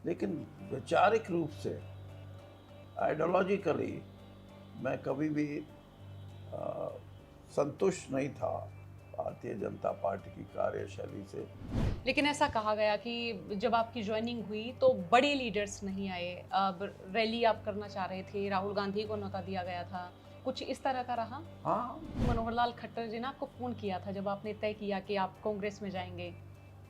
लेकिन वैचारिक रूप से, आइडियोलॉजिकली मैं कभी भी अ, संतुष्ट नहीं था भारतीय जनता पार्टी की कार्यशैली से। लेकिन ऐसा कहा गया कि जब आपकी जॉइनिंग हुई तो बड़े लीडर्स नहीं आए। अब रैली आप करना चाह रहे थे, राहुल गांधी को न्योता दिया गया था। कुछ इस तरह का रहा? हाँ, मनोहर लाल खट्टर जी ने आपको फ़ोन किया था जब आपने तय किया कि आप कांग्रेस में जाएँगे।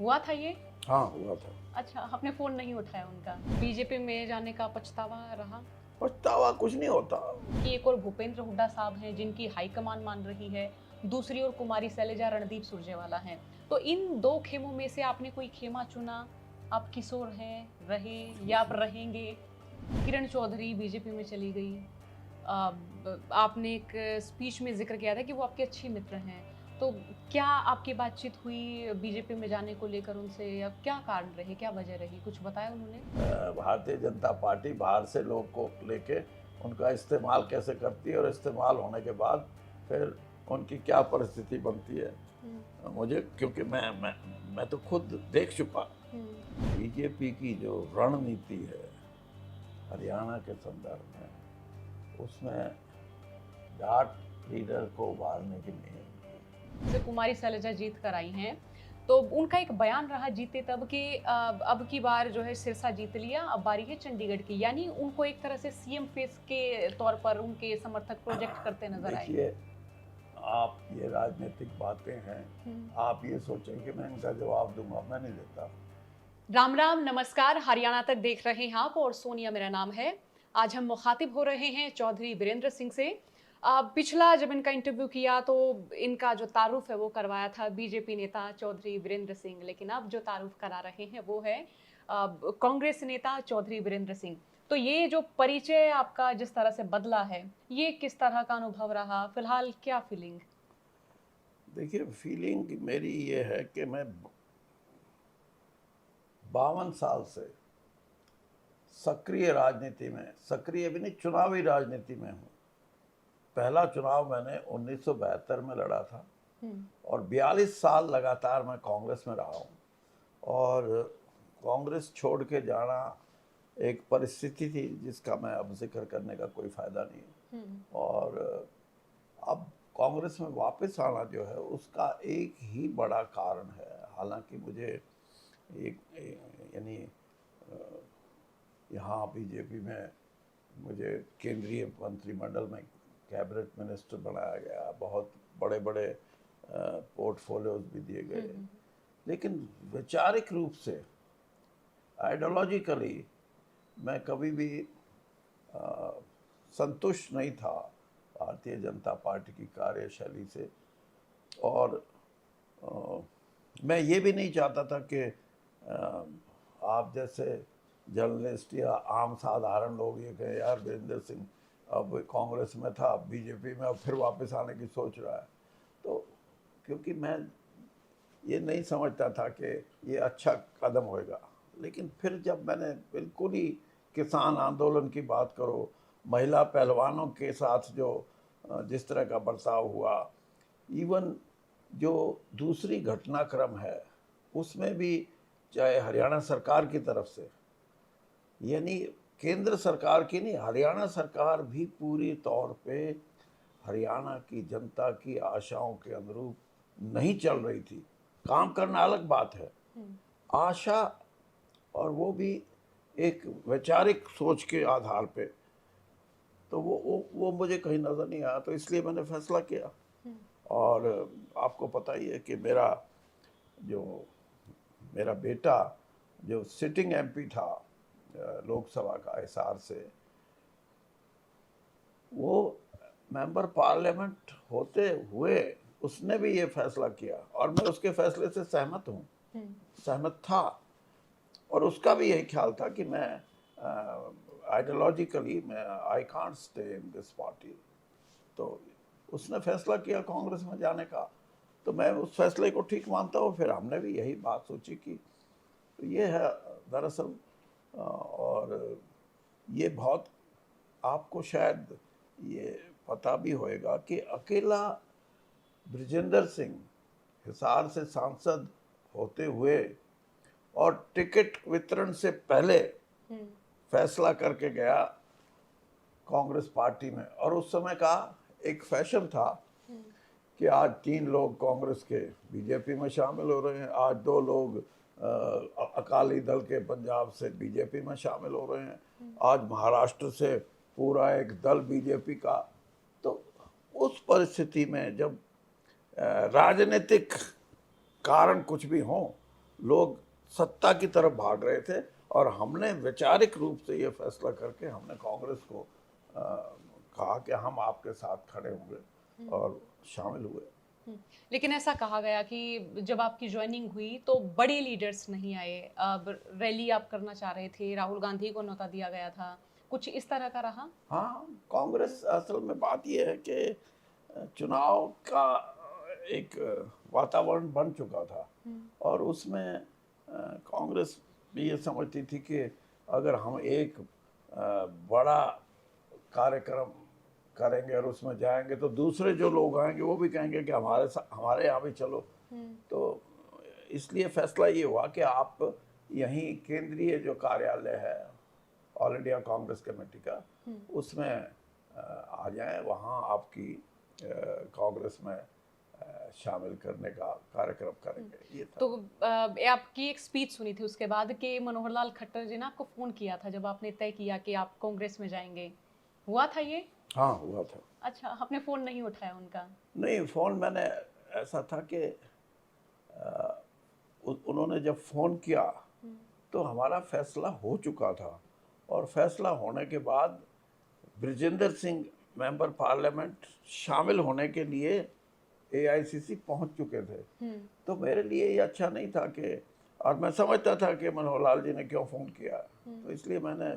हुआ था ये? हाँ हुआ था। अच्छा, आपने फ़ोन नहीं उठाया उनका। बीजेपी में जाने का पछतावा रहा? पछतावा कुछ नहीं होता। कि एक और भूपेंद्र हुड्डा साहब हैं जिनकी हाईकमान मान रही है, दूसरी ओर कुमारी शैलजा, रणदीप सुरजेवाला हैं। तो इन 2 खेमों में से आपने कोई खेमा चुना? आप किशोर हैं, रहे या आप रहेंगे? किरण चौधरी बीजेपी में चली गई। आपने एक स्पीच में ज़िक्र किया था कि वो आपके अच्छे मित्र हैं। तो क्या आपकी बातचीत हुई बीजेपी में जाने को लेकर उनसे या क्या कारण रहे, क्या वजह रही? कुछ बताया उन्होंने? भारतीय जनता पार्टी बाहर से लोग को लेके उनका इस्तेमाल कैसे करती है और इस्तेमाल होने के बाद फिर उनकी क्या परिस्थिति बनती है। हुँ, मुझे क्योंकि मैं तो खुद देख चुका। हुँ। बीजेपी की जो रणनीति है हरियाणा के संदर्भ में, उसमें जाट लीडर को उभारने की नहीं है। जैसे कुमारी शैलजा जीत कर आई हैं, तो उनका एक बयान रहा जीते तब कि अब की बार जो है सिरसा जीत लिया, अब बारी है चंडीगढ़ की। यानी उनको एक तरह से सीएम फेस के तौर पर उनके समर्थक प्रोजेक्ट करते नज़र आए। देखिए, आप ये राजनीतिक बातें हैं, हुँ। आप ये सोचें कि मैं इनका जवाब दूंगा, मैं नहीं देता। राम राम, नमस्कार, हरियाणा तक देख रहे हैं आप और सोनिया मेरा नाम है। आज हम मुखातिब हो रहे हैं चौधरी बीरेंद्र सिंह से। पिछला जब इनका इंटरव्यू किया तो इनका जो तारुफ है वो करवाया था बीजेपी नेता चौधरी बीरेंद्र सिंह, लेकिन अब जो तारुफ करा रहे हैं वो है कांग्रेस नेता चौधरी बीरेंद्र सिंह। तो ये जो परिचय आपका जिस तरह से बदला है, ये किस तरह का अनुभव रहा? फिलहाल क्या फीलिंग? देखिए, फीलिंग मेरी ये है कि मैं 52 साल से सक्रिय राजनीति में, सक्रिय भी नहीं, चुनावी राजनीति में हूँ। पहला चुनाव मैंने 1972 में लड़ा था हुँ, और 42 साल लगातार मैं कांग्रेस में रहा हूँ। और कांग्रेस छोड़ के जाना एक परिस्थिति थी जिसका मैं अब जिक्र करने का कोई फ़ायदा नहीं है। हुँ, और अब कांग्रेस में वापस आना जो है उसका एक ही बड़ा कारण है। हालांकि मुझे यानी यहाँ बीजेपी में मुझे केंद्रीय मंत्रिमंडल में कैबिनेट मिनिस्टर बनाया गया, बहुत बड़े बड़े पोर्टफोलियोज भी दिए हुँ, गए। हुँ। लेकिन वैचारिक रूप से, आइडियोलॉजिकली मैं कभी भी अ, संतुष्ट नहीं था भारतीय जनता पार्टी की कार्यशैली से। और अ, मैं ये भी नहीं चाहता था कि आप जैसे जर्नलिस्ट या आम साधारण लोग ये कहें यार वीरेंद्र सिंह अब कांग्रेस में था, अब बीजेपी में, अब फिर वापस आने की सोच रहा है। तो क्योंकि मैं ये नहीं समझता था कि ये अच्छा कदम होएगा। लेकिन फिर जब मैंने बिल्कुल ही किसान आंदोलन की बात करो, महिला पहलवानों के साथ जो जिस तरह का बर्ताव हुआ, इवन जो दूसरी घटनाक्रम है उसमें भी, चाहे हरियाणा सरकार की तरफ से, यानी केंद्र सरकार की नहीं, हरियाणा सरकार भी पूरी तौर पे हरियाणा की जनता की आशाओं के अनुरूप नहीं चल रही थी। काम करना अलग बात है, हुँ। आशा, और वो भी एक वैचारिक सोच के आधार पे। तो वो मुझे कहीं नज़र नहीं आया, तो इसलिए मैंने फैसला किया। हुँ, और आपको पता ही है कि जो मेरा बेटा जो सिटिंग एमपी था लोकसभा का हिसार से, वो मेंबर पार्लियामेंट होते हुए उसने भी ये फैसला किया और मैं उसके फैसले से सहमत हूँ, हुँ। सहमत था। और उसका भी यही ख्याल था कि मैं आइडियोलॉजिकली मैं I can't stay in this party. तो उसने फैसला किया कांग्रेस में जाने का, तो मैं उस फैसले को ठीक मानता हूँ। फिर हमने भी यही बात सोची कि तो ये है दरअसल। और ये बहुत, आपको शायद ये पता भी होएगा कि अकेला ब्रिजेंद्र सिंह हिसार से सांसद होते हुए और टिकट वितरण से पहले फैसला करके गया कांग्रेस पार्टी में। और उस समय का एक फैशन था कि आज 3 लोग कांग्रेस के बीजेपी में शामिल हो रहे हैं, आज 2 लोग अकाली दल के पंजाब से बीजेपी में शामिल हो रहे हैं, आज महाराष्ट्र से पूरा एक दल बीजेपी का। तो उस परिस्थिति में जब राजनीतिक कारण कुछ भी हो, लोग सत्ता की तरफ भाग रहे थे और हमने वैचारिक रूप से ये फैसला करके हमने कांग्रेस को कहा कि हम आपके साथ खड़े होंगे और शामिल हुए। लेकिन ऐसा कहा गया कि जब आपकी ज्वाइनिंग हुई तो बड़े लीडर्स नहीं आए, अब रैली आप करना चाह रहे थे, राहुल गांधी को न्योता दिया गया था, कुछ इस तरह का रहा? हाँ, कांग्रेस असल में बात यह है कि चुनाव का एक वातावरण बन चुका था और उसमें कांग्रेस भी ये समझती थी कि अगर हम एक बड़ा कार्यक्रम करेंगे और उसमें जाएंगे तो दूसरे जो लोग आएंगे वो भी कहेंगे कि हमारे यहाँ भी चलो। तो इसलिए फैसला ये हुआ कि आप यहीं केंद्रीय जो कार्यालय है ऑल इंडिया कांग्रेस कमेटी का, उसमें आ जाएं, वहाँ आपकी कांग्रेस में शामिल करने का कार्यक्रम करेंगे। ये था। तो आपकी एक स्पीच सुनी थी उसके बाद कि मनोहर लाल खट्टर जी ने आपको फोन किया था जब आपने तय किया कि आप कांग्रेस में जाएंगे, हुआ था ये? हाँ, हुआ था। अच्छा, आपने फोन नहीं उठाया उनका? नहीं, फोन मैंने, ऐसा था कि उन्होंने जब फोन किया तो हमारा फैसला हो चुका था और फैसला होने के बाद ब्रिजेंद्र सिंह मेंबर पार्लियामेंट शामिल होने के लिए एआईसीसी पहुंच चुके थे। तो मेरे लिए ये अच्छा नहीं था कि, और मैं समझता था कि मनोहर लाल जी ने क्यों फ़ोन किया, तो इसलिए मैंने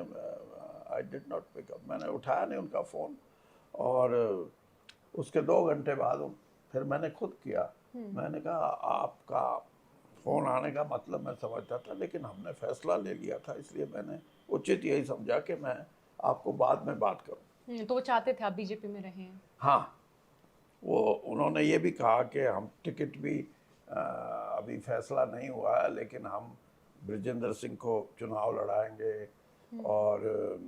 I did not pick up, मैंने उठाया नहीं उनका फ़ोन। और उसके 2 घंटे बाद फिर मैंने खुद किया। मैंने कहा आपका फ़ोन आने का मतलब मैं समझता था, लेकिन हमने फैसला ले लिया था, इसलिए मैंने उचित यही समझा कि मैं आपको बाद में बात करूं। तो वो चाहते थे आप बीजेपी में रहें? हाँ, वो उन्होंने ये भी कहा कि हम टिकट भी अभी फैसला नहीं हुआ है, लेकिन हम ब्रिजेंद्र सिंह को चुनाव लड़ाएंगे और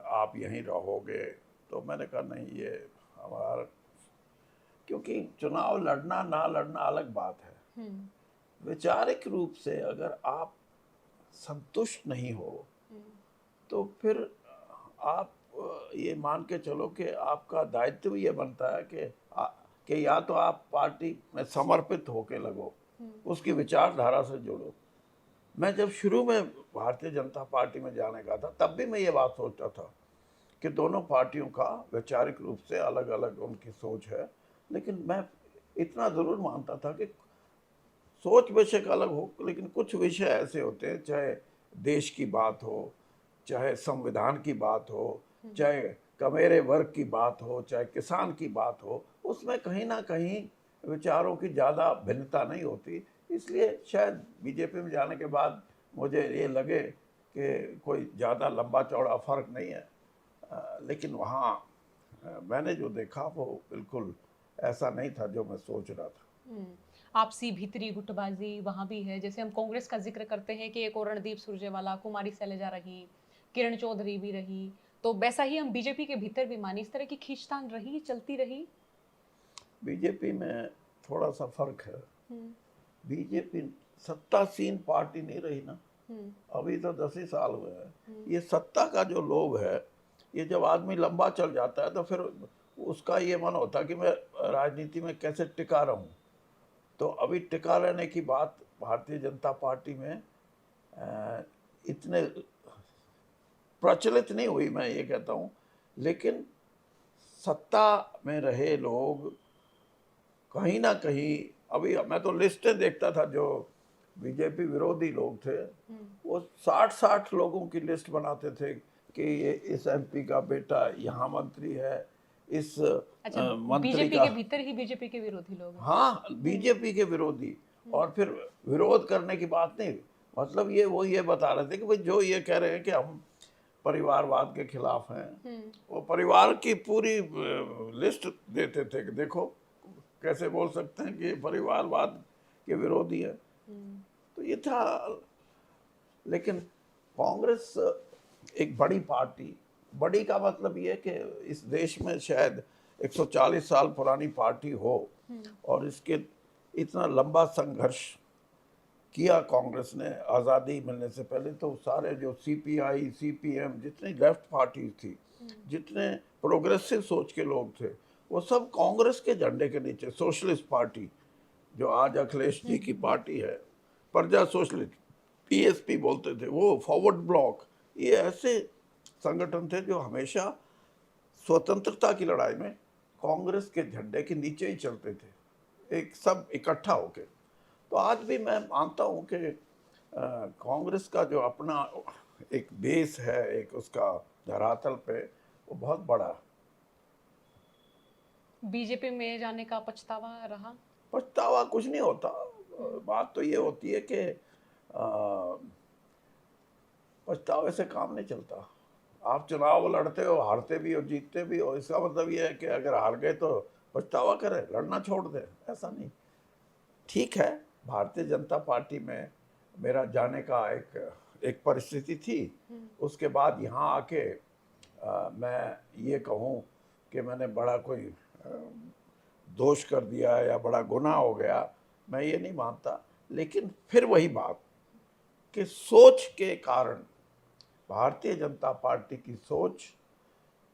आप यहीं रहोगे। तो मैंने कहा नहीं, ये हमारा, क्योंकि चुनाव लड़ना ना लड़ना अलग बात है, वैचारिक रूप से अगर आप संतुष्ट नहीं हो तो फिर आप ये मान के चलो कि आपका दायित्व ये बनता है कि या तो आप पार्टी में समर्पित होके लगो, उसकी विचारधारा से जुड़ो। मैं जब शुरू में भारतीय जनता पार्टी में जाने का था तब भी मैं ये बात सोचता था कि दोनों पार्टियों का वैचारिक रूप से अलग अलग उनकी सोच है, लेकिन मैं इतना ज़रूर मानता था कि सोच बेशक अलग हो, लेकिन कुछ विषय ऐसे होते हैं, चाहे देश की बात हो, चाहे संविधान की बात हो, चाहे कमेरे वर्ग की बात हो, चाहे किसान की बात हो, उसमें कहीं ना कहीं विचारों की ज़्यादा भिन्नता नहीं होती। इसलिए शायद बीजेपी में जाने के बाद मुझे ये लगे कि कोई ज़्यादा लंबा चौड़ा फ़र्क नहीं है, लेकिन वहाँ मैंने जो देखा वो बिल्कुल ऐसा नहीं था जो मैं सोच रहा था। आपसी भीतरी गुटबाजी वहाँ भी है। जैसे हम कांग्रेस का जिक्र करते हैं कि एक और रणदीप सुरजेवाला, कुमारी शैलजा रही, किरण चौधरी भी रही, तो वैसा ही हम बीजेपी के भीतर भी मानी, इस तरह की खींचतान रही, चलती रही? बीजेपी में थोड़ा सा फर्क है। बीजेपी सत्तासीन पार्टी नहीं रही ना, अभी तो 10 ही साल हुए हैं। ये सत्ता का जो लोभ है, ये जब आदमी लंबा चल जाता है तो फिर उसका ये मन होता है कि मैं राजनीति में कैसे टिका रहूं। तो अभी टिका रहने की बात भारतीय जनता पार्टी में इतने प्रचलित नहीं हुई, मैं ये कहता हूँ, लेकिन सत्ता में रहे लोग कहीं ना कहीं, अभी मैं तो लिस्टें देखता था जो बीजेपी विरोधी लोग थे, वो 60 लोगों की लिस्ट बनाते थे कि ये इस एमपी का बेटा यहाँ मंत्री है, इस मंत्री बीजेपी का, के भीतर ही बीजेपी के विरोधी लोग। हाँ, बीजेपी के विरोधी। और फिर विरोध करने की बात नहीं, मतलब वो ये बता रहे थे कि भाई जो ये कह रहे हैं कि हम परिवारवाद के खिलाफ हैं, वो परिवार की पूरी लिस्ट देते थे कि देखो कैसे बोल सकते हैं कि परिवारवाद के विरोधी है। तो ये था, लेकिन कांग्रेस एक बड़ी पार्टी, बड़ी का मतलब ये है कि इस देश में शायद 140 साल पुरानी पार्टी हो और इसके इतना लंबा संघर्ष किया कांग्रेस ने आज़ादी मिलने से पहले। तो सारे जो सीपीआई, सीपीएम, जितनी लेफ्ट पार्टी थी, जितने प्रोग्रेसिव सोच के लोग थे, वो सब कांग्रेस के झंडे के नीचे। सोशलिस्ट पार्टी जो आज अखिलेश जी की पार्टी है, प्रजा सोशलिस्ट, पीएसपी बोलते थे वो, फॉरवर्ड ब्लॉक, ये ऐसे संगठन थे जो हमेशा स्वतंत्रता की लड़ाई में कांग्रेस के झंडे के नीचे ही चलते थे, एक सब इकट्ठा होके। तो आज भी मैं मानता हूँ कि कांग्रेस का जो अपना एक बेस है, एक उसका धरातल पे, वो बहुत बड़ा है। बीजेपी में जाने का पछतावा रहा? पछतावा कुछ नहीं होता। बात तो ये होती है कि पछतावे से काम नहीं चलता। आप चुनाव लड़ते हो, हारते भी हो, जीतते भी हो, इसका मतलब ये है कि अगर हार गए तो पछतावा करें, लड़ना छोड़ दें, ऐसा नहीं। ठीक है, भारतीय जनता पार्टी में मेरा जाने का एक परिस्थिति थी। उसके बाद यहाँ आके मैं ये कहूँ कि मैंने बड़ा कोई दोष कर दिया या बड़ा गुनाह हो गया, मैं ये नहीं मानता। लेकिन फिर वही बात कि सोच के कारण, भारतीय जनता पार्टी की सोच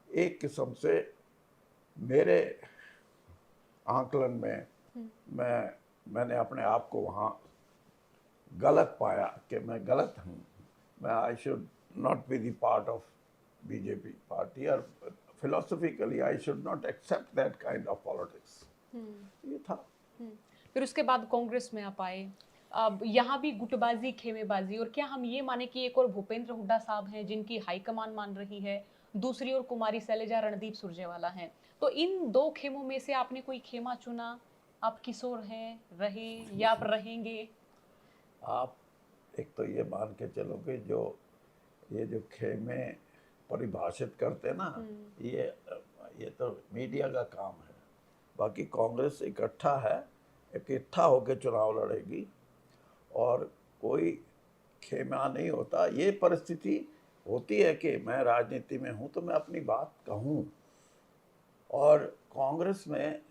एक किस्म से मेरे आंकलन में मैंने अपने आप को वहाँ गलत पाया कि मैं गलत हूँ। मैं I should not be the part of BJP party, और philosophically I should not accept that kind of politics. ये था। फिर उसके बाद कांग्रेस में आप आए। अब यहाँ भी गुटबाजी, खेमेबाजी, और क्या हम ये माने कि एक और भूपेंद्र हुड्डा साहब हैं जिनकी हाईकमान मान रही है, दूसरी ओर कुमारी शैलजा, रणदीप सुरजेवाला हैं। तो इन दो खेमों में से आपने कोई खेमा चुना? आप किशोर हैं, रहे या आप रहेंगे? आप एक तो ये मान के चलो कि जो ये जो खेमे परिभाषित करते हैं ना, ये तो मीडिया का काम है। बाकी कांग्रेस इकट्ठा है, इकट्ठा होकर चुनाव लड़ेगी और कोई खेमा नहीं होता। ये परिस्थिति होती है कि मैं राजनीति में हूँ तो मैं अपनी बात कहूँ, और कांग्रेस में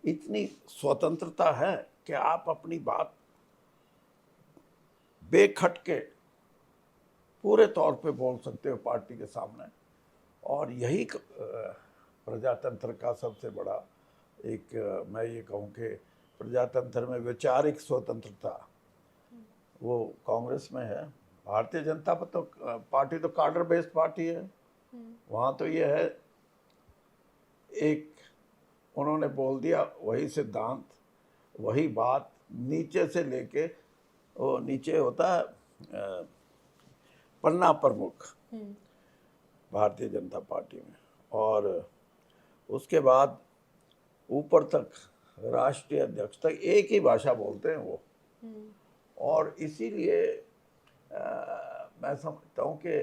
इतनी स्वतंत्रता है कि आप अपनी बात बेखटके पूरे तौर पे बोल सकते हो पार्टी के सामने। और यही प्रजातंत्र का सबसे बड़ा एक मैं ये कहूँ कि प्रजातंत्र में वैचारिक स्वतंत्रता वो कांग्रेस में है। भारतीय जनता पार्टी तो कार्डर बेस्ड पार्टी है। वहाँ तो ये है, एक उन्होंने बोल दिया, वही सिद्धांत, वही बात, नीचे से लेके, वो नीचे होता है पन्ना प्रमुख भारतीय जनता पार्टी में, और उसके बाद ऊपर तक राष्ट्रीय अध्यक्ष तक एक ही भाषा बोलते हैं वो। और इसीलिए मैं समझता हूँ कि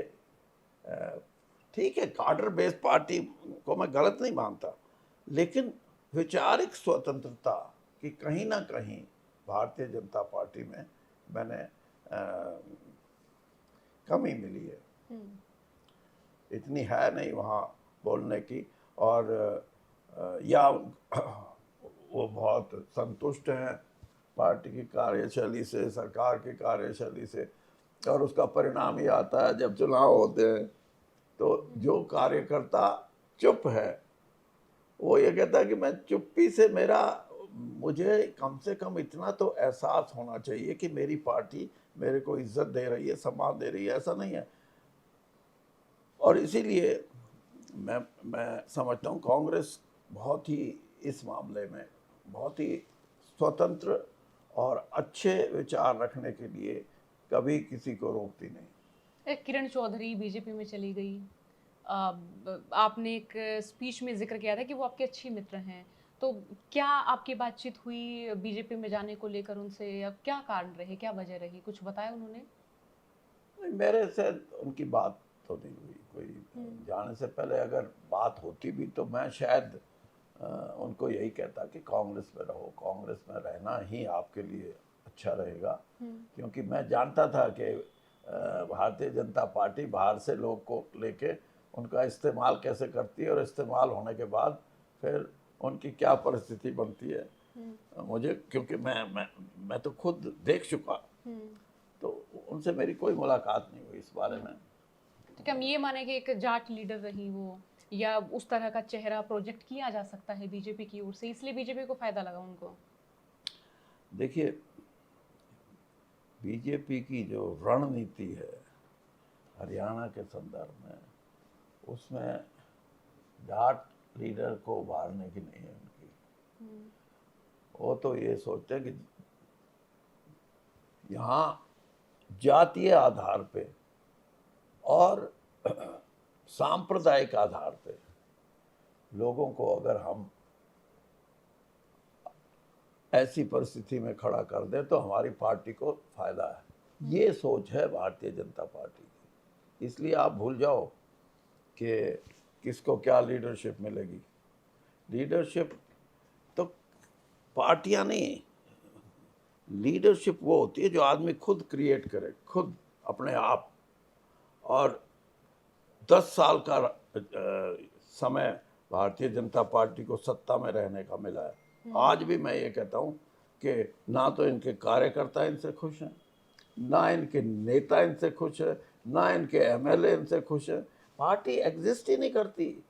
ठीक है, कार्डर बेस्ड पार्टी को मैं गलत नहीं मानता, लेकिन वैचारिक स्वतंत्रता की कहीं ना कहीं भारतीय जनता पार्टी में मैंने कमी मिली है। इतनी है नहीं वहाँ बोलने की, और या वो बहुत संतुष्ट हैं पार्टी की कार्यशैली से, सरकार की कार्यशैली से, और उसका परिणाम ये आता है जब चुनाव होते हैं तो जो कार्यकर्ता चुप है वो ये कहता है कि मैं चुप्पी से मुझे कम से कम इतना तो एहसास होना चाहिए कि मेरी पार्टी मेरे को इज्जत दे रही है, सम्मान दे रही है। ऐसा नहीं है। और इसीलिए मैं समझता हूँ कांग्रेस बहुत ही इस मामले में बहुत ही स्वतंत्र और अच्छे विचार रखने के लिए कभी किसी को रोकती नहीं। किरण चौधरी बीजेपी में चली गई। आपने एक स्पीच में जिक्र किया था कि वो आपके अच्छे मित्र हैं। तो क्या आपकी बातचीत हुई बीजेपी में जाने को लेकर उनसे, या क्या कारण रहे, क्या वजह रही, कुछ बताया उन्होंने? मेरे से उनकी बात तो नहीं हुई कोई। जाने से पहले अगर बात होती भी तो मैं शायद उनको यही कहता कि कांग्रेस में रहो, कांग्रेस में रहना ही आपके लिए अच्छा रहेगा। क्योंकि मैं जानता था कि भारतीय जनता पार्टी बाहर से लोग को लेके उनका इस्तेमाल कैसे करती है और इस्तेमाल होने के बाद फिर उनकी क्या परिस्थिति बनती है। मुझे क्योंकि मैं तो खुद देख चुका, तो उनसे मेरी कोई मुलाकात नहीं हुई इस बारे में। तो क्या हम ये माने कि एक जाट लीडर रही वो, या उस तरह का चेहरा प्रोजेक्ट किया जा सकता है बीजेपी की ओर से, इसलिए बीजेपी को फायदा लगा उनको? देखिए, बीजेपी की जो रणनीति है हरियाणा के संदर्भ में, उसमें जाट लीडर को उभारने की नहीं है उनकी। वो तो ये सोचते हैं कि यहाँ जातीय आधार पे और सांप्रदायिक आधार पे लोगों को अगर हम ऐसी परिस्थिति में खड़ा कर दें तो हमारी पार्टी को फायदा है। ये सोच है भारतीय जनता पार्टी की। इसलिए आप भूल जाओ कि किसको क्या लीडरशिप मिलेगी। लीडरशिप तो पार्टियां नहीं, लीडरशिप वो होती है जो आदमी खुद क्रिएट करे, खुद अपने आप। और 10 साल का समय भारतीय जनता पार्टी को सत्ता में रहने का मिला है। आज भी मैं ये कहता हूँ कि ना तो इनके कार्यकर्ता इनसे खुश हैं, ना इनके नेता इनसे खुश है, ना इनके एमएलए इनसे खुश है। पार्टी एग्जिस्ट ही नहीं करती।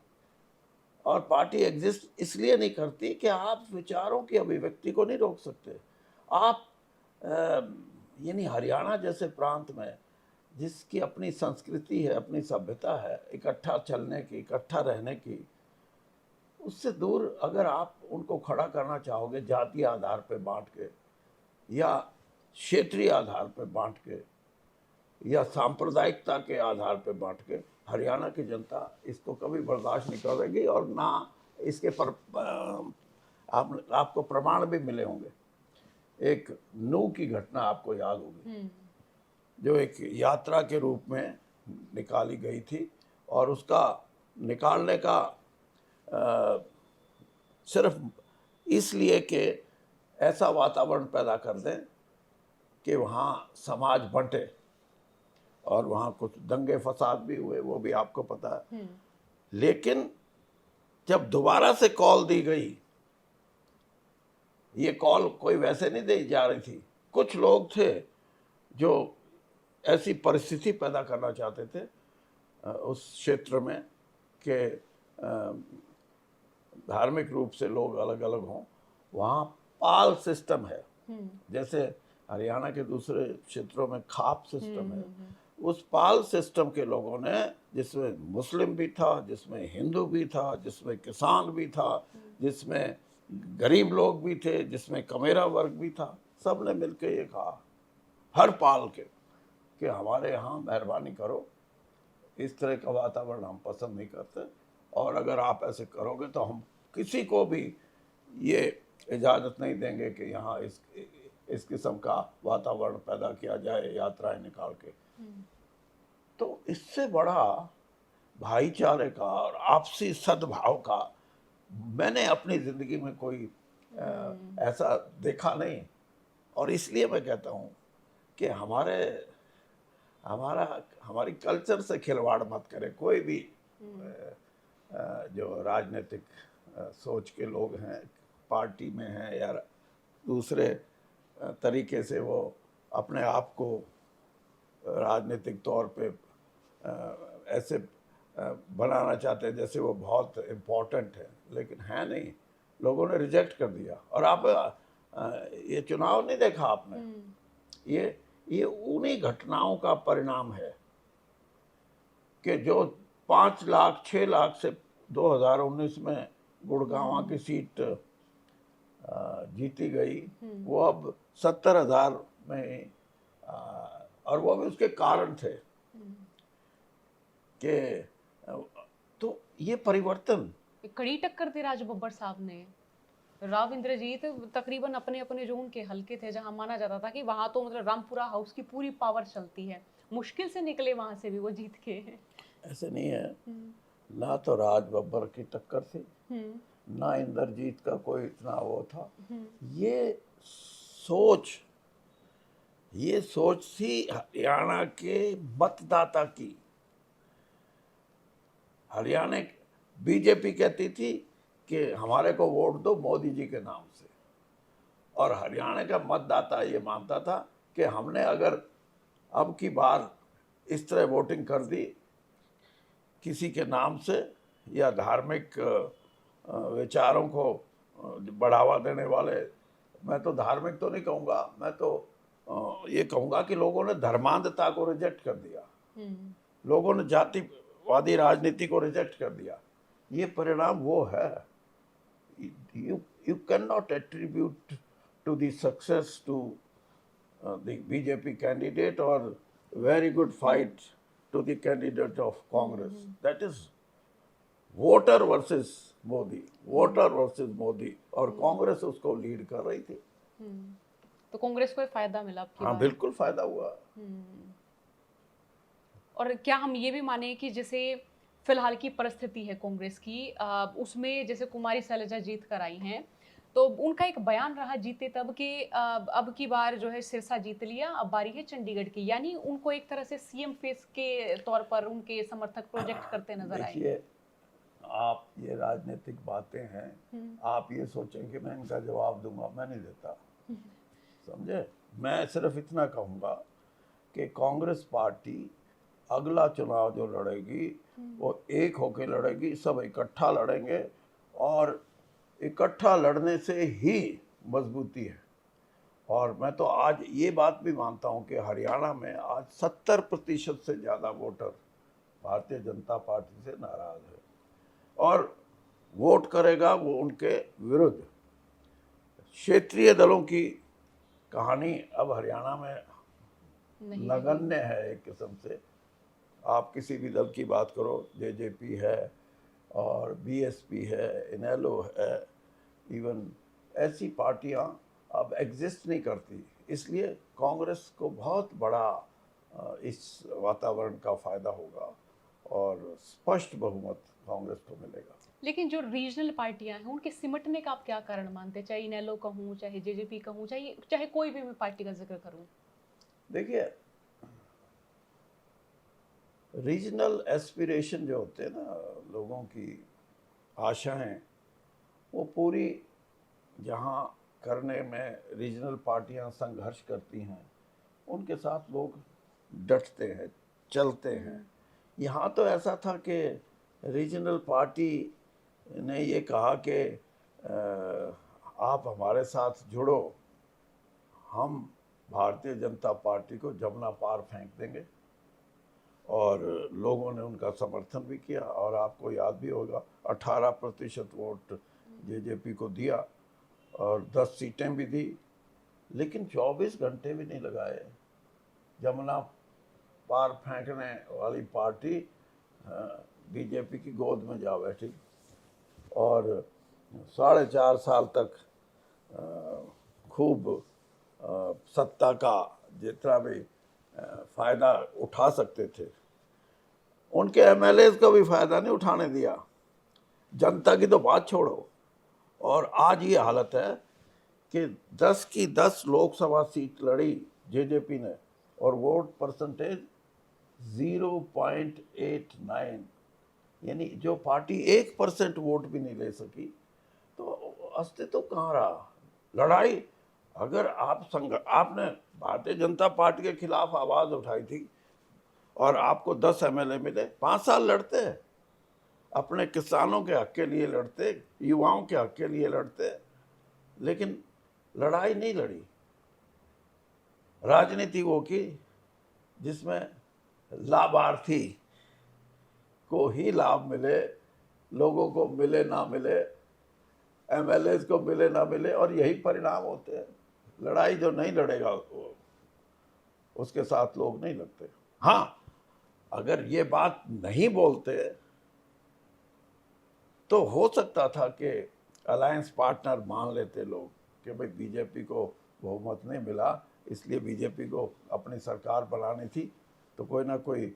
और पार्टी एग्जिस्ट इसलिए नहीं करती कि आप विचारों की अभिव्यक्ति को नहीं रोक सकते। आप यानी हरियाणा जैसे प्रांत में जिसकी अपनी संस्कृति है, अपनी सभ्यता है, इकट्ठा चलने की, इकट्ठा रहने की, उससे दूर अगर आप उनको खड़ा करना चाहोगे जातीय आधार पे बांट के या क्षेत्रीय आधार पे बांट के या सांप्रदायिकता के आधार पे बांट के, हरियाणा की जनता इसको कभी बर्दाश्त नहीं करेगी। और ना इसके पर आपको प्रमाण भी मिले होंगे। एक नू की घटना आपको याद होगी, जो एक यात्रा के रूप में निकाली गई थी और उसका निकालने का सिर्फ इसलिए कि ऐसा वातावरण पैदा कर दें कि वहाँ समाज बंटे, और वहाँ कुछ दंगे फसाद भी हुए, वो भी आपको पता है। लेकिन जब दोबारा से कॉल दी गई, ये कॉल कोई वैसे नहीं दी जा रही थी, कुछ लोग थे जो ऐसी परिस्थिति पैदा करना चाहते थे उस क्षेत्र में कि धार्मिक रूप से लोग अलग अलग हों। वहाँ पाल सिस्टम है, जैसे हरियाणा के दूसरे क्षेत्रों में खाप सिस्टम है। उस पाल सिस्टम के लोगों ने, जिसमें मुस्लिम भी था, जिसमें हिंदू भी था, जिसमें किसान भी था, जिसमें गरीब लोग भी थे, जिसमें कमेरा वर्ग भी था, सब ने मिलकर ये कहा हर पाल के कि हमारे यहाँ मेहरबानी करो, इस तरह का वातावरण हम पसंद नहीं करते, और अगर आप ऐसे करोगे तो हम किसी को भी ये इजाज़त नहीं देंगे कि यहाँ इस किस्म का वातावरण पैदा किया जाए यात्राएं निकाल के। तो इससे बड़ा भाईचारे का और आपसी सद्भाव का मैंने अपनी ज़िंदगी में कोई ऐसा देखा नहीं। और इसलिए मैं कहता हूँ कि हमारी कल्चर से खिलवाड़ मत करे कोई भी जो राजनीतिक सोच के लोग हैं, पार्टी में हैं या दूसरे तरीके से वो अपने आप को राजनीतिक तौर पे ऐसे बनाना चाहते हैं जैसे वो बहुत इम्पोर्टेंट है, लेकिन है नहीं। लोगों ने रिजेक्ट कर दिया। और आप ये चुनाव नहीं देखा आपने, ये उन्हीं घटनाओं का परिणाम है कि जो 5 लाख 6 लाख से 2019 में गुड़गांव की सीट जीती गई, वो अब 70,000 में, और वो भी उसके कारण थे कि तो ये परिवर्तन कड़ी टक्कर थी राज बब्बर साहब ने। राव इंद्रजीत तकरीबन अपने अपने जो उनके हलके थे, जहां माना जाता था कि वहां तो मतलब रामपुरा हाउस की पूरी पावर चलती है, मुश्किल से निकले वहां से भी वो जीत के। ऐसे नहीं है, ना तो राज बब्बर की टक्कर थी, ना इंद्रजीत का कोई इतना वो था। ये सोच ये सोच थी हरियाणा के मतदाता की। हरियाणा बीजेपी कहती थी कि हमारे को वोट दो मोदी जी के नाम से, और हरियाणा का मतदाता ये मानता था कि हमने अगर अब की बार इस तरह वोटिंग कर दी किसी के नाम से या धार्मिक विचारों को बढ़ावा देने वाले, मैं तो धार्मिक तो नहीं कहूँगा, मैं तो ये कहूँगा कि लोगों ने धर्मांधता को रिजेक्ट कर दिया, लोगों ने जातिवादी राजनीति को रिजेक्ट कर दिया। ये परिणाम वो है। You cannot attribute to the success to the BJP candidate or very good fight to the candidate of Congress. That is voter versus Modi, voter versus Modi, और कांग्रेस उसको लीड कर रही थी। तो कांग्रेस को फायदा मिला आपकी हाँ, बार? बिल्कुल फायदा हुआ। और क्या हम ये भी माने कि जैसे फिलहाल की परिस्थिति है कांग्रेस की, उसमें जैसे कुमारी शैलजा जीत कर आई हैं, तो उनका एक बयान रहा जीते तब कि अब की बार जो है सिरसा जीत लिया, अब बारी है चंडीगढ़ की, यानी उनको एक तरह से सीएम फेस के तौर पर उनके समर्थक प्रोजेक्ट करते नजर आए। देखिए, आप ये राजनीतिक बातें हैं, आप ये सोचें कि मैं इनका जवाब दूंगा, मैं नहीं देता, समझे। मैं सिर्फ इतना कहूँगा कि कांग्रेस पार्टी अगला चुनाव जो लड़ेगी वो एक होके लड़ेगी, सब इकट्ठा लड़ेंगे, और इकट्ठा लड़ने से ही मजबूती है। और मैं तो आज ये बात भी मानता हूँ कि हरियाणा में आज 70% से ज़्यादा वोटर भारतीय जनता पार्टी से नाराज है और वोट करेगा वो उनके विरुद्ध। क्षेत्रीय दलों की कहानी अब हरियाणा में नगण्य है एक किस्म से। आप किसी भी दल की बात करो, जेजेपी है और बीएसपी है, इनेलो है, इवन ऐसी पार्टियां अब एग्जिस्ट नहीं करती। इसलिए कांग्रेस को बहुत बड़ा इस वातावरण का फायदा होगा और स्पष्ट बहुमत कांग्रेस को मिलेगा। लेकिन जो रीजनल पार्टियां हैं उनके सिमटने का आप क्या कारण मानते हैं? चाहे इनेलो कहूँ, चाहे जेजेपी कहूँ, चाहे कोई भी मैं पार्टी का जिक्र करूँ। देखिए, रीजनल एस्पिरेशन जो होते हैं ना, लोगों की आशाएं, वो पूरी जहाँ करने में रीजनल पार्टियां संघर्ष करती हैं उनके साथ लोग डटते हैं, चलते हैं। यहाँ तो ऐसा था कि रीजनल पार्टी ने ये कहा कि आप हमारे साथ जुड़ो, हम भारतीय जनता पार्टी को जमुना पार फेंक देंगे, और लोगों ने उनका समर्थन भी किया। और आपको याद भी होगा 18% वोट जेजेपी को दिया और 10 सीटें भी दी, लेकिन 24 घंटे भी नहीं लगाए, जमुना पार फेंकने वाली पार्टी बीजेपी की गोद में जा बैठी और 4.5 साल तक खूब सत्ता का जितना भी फ़ायदा उठा सकते थे, उनके एमएलए का भी फ़ायदा नहीं उठाने दिया। जनता की तो बात छोड़ो। और आज ये हालत है कि 10 की 10 लोकसभा सीट लड़ी जेजेपी ने और वोट परसेंटेज 0.89, यानी जो पार्टी 1% वोट भी नहीं ले सकी, तो अस्तित्व कहाँ रहा। लड़ाई, अगर आपने भारतीय जनता पार्टी के खिलाफ आवाज़ उठाई थी और आपको 10 एमएलए मिले, 5 साल लड़ते, अपने किसानों के हक के लिए लड़ते, युवाओं के हक के लिए लड़ते, लेकिन लड़ाई नहीं लड़ी। राजनीति वो की जिसमें लाभार्थी को ही लाभ मिले, लोगों को मिले ना मिले, एमएलए को मिले ना मिले, और यही परिणाम होते हैं। लड़ाई जो नहीं लड़ेगा उसके साथ लोग नहीं लगते। हाँ, अगर ये बात नहीं बोलते तो हो सकता था कि अलायंस पार्टनर मान लेते लोग कि भाई बीजेपी को बहुमत नहीं मिला, इसलिए बीजेपी को अपनी सरकार बनानी थी, तो कोई ना कोई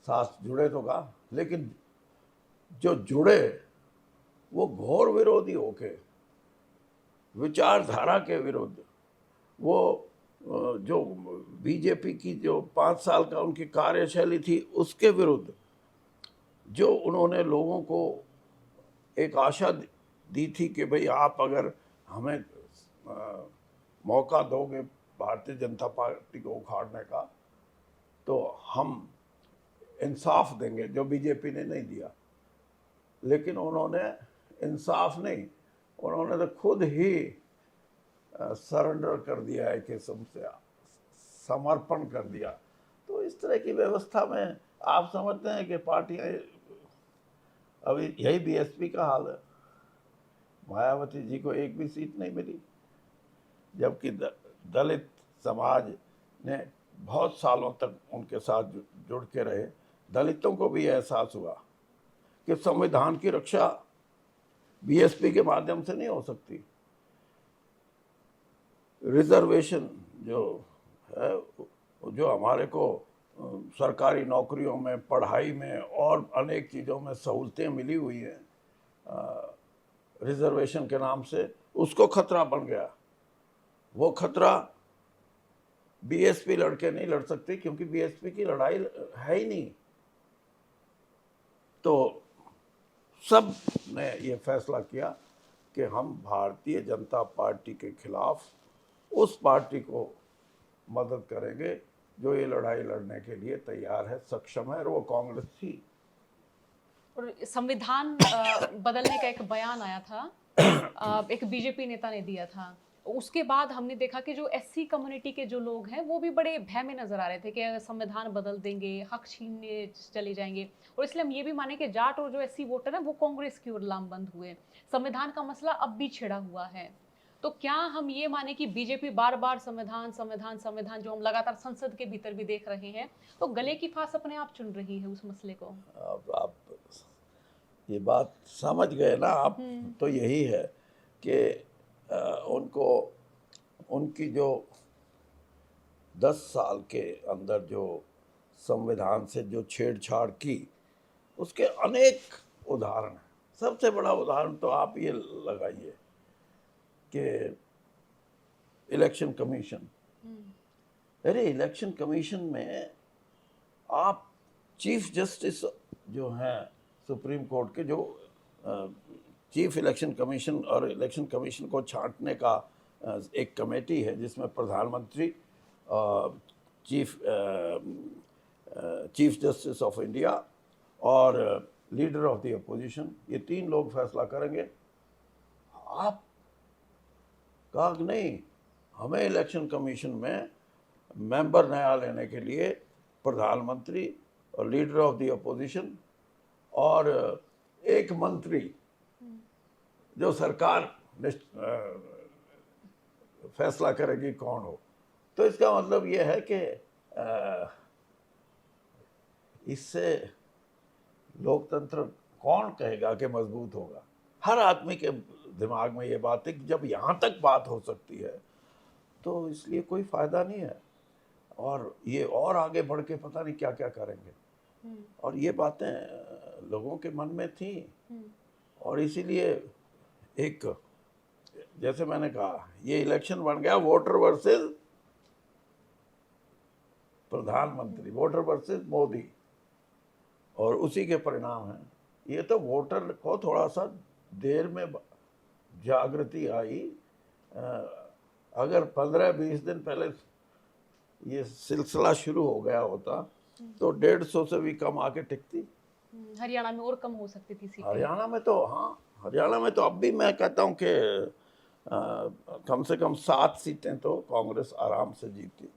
साथ जुड़े तो का। लेकिन जो जुड़े वो घोर विरोधी होके, विचारधारा के विरुद्ध, वो जो बीजेपी की जो 5 साल का उनकी कार्यशैली थी उसके विरुद्ध जो उन्होंने लोगों को एक आशा दी थी कि भाई आप अगर हमें मौका दोगे भारतीय जनता पार्टी को उखाड़ने का तो हम इंसाफ देंगे, जो बीजेपी ने नहीं दिया। लेकिन उन्होंने इंसाफ नहीं, उन्होंने तो खुद ही सरेंडर कर दिया है, किस्म से समर्पण कर दिया। तो इस तरह की व्यवस्था में आप समझते हैं कि पार्टियां, अभी यही बीएसपी का हाल है, मायावती जी को एक भी सीट नहीं मिली, जबकि दलित समाज ने बहुत सालों तक उनके साथ जुड़ के रहे। दलितों को भी एहसास हुआ कि संविधान की रक्षा बीएसपी के माध्यम से नहीं हो सकती। रिजर्वेशन जो है, जो हमारे को सरकारी नौकरियों में, पढ़ाई में और अनेक चीज़ों में सहूलतें मिली हुई हैं रिजर्वेशन के नाम से, उसको खतरा बन गया। वो खतरा बीएसपी लड़के नहीं लड़ सकती, क्योंकि बीएसपी की लड़ाई है ही नहीं। तो सब ने ये फैसला किया कि हम भारतीय जनता पार्टी के खिलाफ उस पार्टी को मदद करेंगे जो ये लड़ाई लड़ने के लिए तैयार है, सक्षम है, और वो कांग्रेस थी। और संविधान बदलने का एक बयान आया था, एक बीजेपी नेता ने दिया था। उसके बाद हमने देखा कि जो एससी कम्युनिटी के जो लोग हैं वो भी बड़े भय में नजर आ रहे थे कि अगर संविधान बदल देंगे, हक छीनने चले जाएंगे। और इसलिए हम ये भी माने कि जाट और जो एससी वोटर हैं वो कांग्रेस की ओर लामबंद हुए। संविधान का मसला अब भी छिड़ा हुआ है। तो क्या हम ये माने कि बीजेपी बार बार संविधान संविधान संविधान, जो हम लगातार संसद के भीतर भी देख रहे हैं, तो गले की फांस अपने आप चुन रही है उस मसले को? अब आप ये बात समझ गए ना आप? तो यही है कि उनको, उनकी जो 10 साल के अंदर जो संविधान से जो छेड़छाड़ की, उसके अनेक उदाहरण हैं। सबसे बड़ा उदाहरण तो आप ये लगाइए कि इलेक्शन कमीशन। अरे इलेक्शन कमीशन में आप चीफ जस्टिस जो हैं सुप्रीम कोर्ट के, जो चीफ इलेक्शन कमीशन और इलेक्शन कमीशन को छांटने का एक कमेटी है, जिसमें प्रधानमंत्री, चीफ जस्टिस ऑफ इंडिया और लीडर ऑफ द अपोजिशन, ये 3 लोग फैसला करेंगे। आप कहा कि नहीं, हमें इलेक्शन कमीशन में मेंबर नया लेने के लिए प्रधानमंत्री और लीडर ऑफ द अपोजिशन और एक मंत्री जो सरकार फैसला करेगी कौन हो। तो इसका मतलब यह है कि इससे लोकतंत्र कौन कहेगा कि मजबूत होगा? हर आदमी के दिमाग में ये बात है कि जब यहाँ तक बात हो सकती है तो इसलिए कोई फायदा नहीं है, और ये और आगे बढ़ के पता नहीं क्या क्या करेंगे। और ये बातें लोगों के मन में थी, और इसीलिए एक, जैसे मैंने कहा, ये इलेक्शन बन गया वोटर वर्सेस प्रधानमंत्री, वोटर वर्सेस मोदी, और उसी के परिणाम हैं। ये तो वोटर को थोड़ा सा देर में जागृति आई। अगर 15-20 दिन पहले ये सिलसिला शुरू हो गया होता तो 150 से भी कम आके टिकती। हरियाणा में और कम हो सकती थी सीटें। हरियाणा में तो, हाँ, हरियाणा में तो अब भी मैं कहता हूँ कि कम से कम 7 सीटें तो कांग्रेस आराम से जीती।